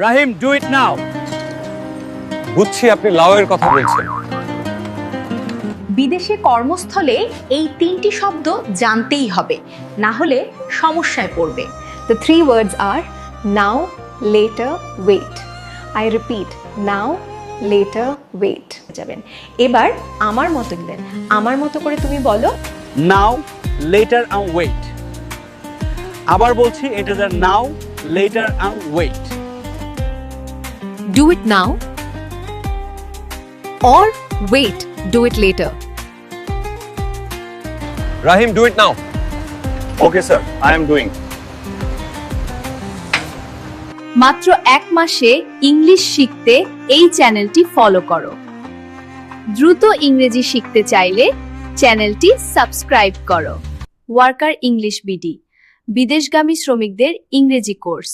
Rahim, do it নাও। বুঝছি আপনি লাউয়ের কথা বলছেন। বিদেশে কর্মস্থলে এই 3টি শব্দ জানতেই হবে, না হলে সমস্যায় পড়বে। The 3 words are now, later, wait. I repeat, now, later, wait. যাবেন। এবার আমার মতো দিবেন। আমার মতো করে তুমি বলো। Now, later and wait. আবার বলছি, এটা যে now, later and wait. Do it now or wait, do it later. Rahim, do it now. Okay sir, I am doing. মাত্র 1 মাসে ইংলিশ শিখতে এই চ্যানেলটি ফলো করো। দ্রুত ইংরেজি শিখতে চাইলে চ্যানেলটি সাবস্ক্রাইব করো। ওয়ার্কার ইংলিশ বিডি, বিদেশগামী শ্রমিকদের ইংরেজি কোর্স।